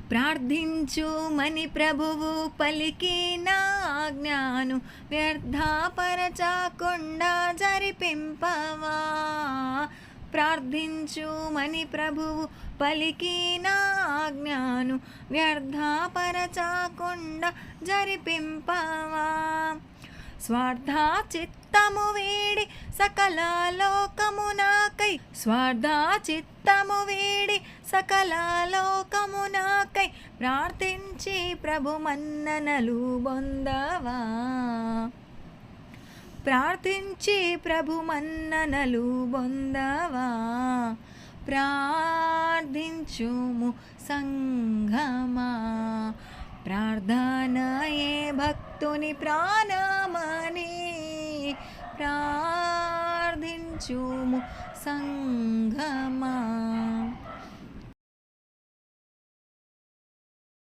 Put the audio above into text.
ప్రార్థించుమని ప్రభువు పలికిన ఆజ్ఞను వ్యర్థపరచకుండా జరిపింపవా. ప్రార్థించుమని ప్రభువు పలికిన ఆజ్ఞను వ్యర్థపరచకుండా జరిపింపవా. స్వార్థ చిత్తము వీడి సకల లోకమునాకై, స్వార్థ చిత్తము వీడి సకల లోకమునాకై ప్రార్థించి ప్రభు మన్ననలు పొందవా. ప్రార్థించి ప్రభు మన్ననలు పొందవా. ప్రార్థించుము సంఘమా, ప్రార్థనయే భక్తుని ప్రాణమని. ప్రార్థించుము సంఘమా.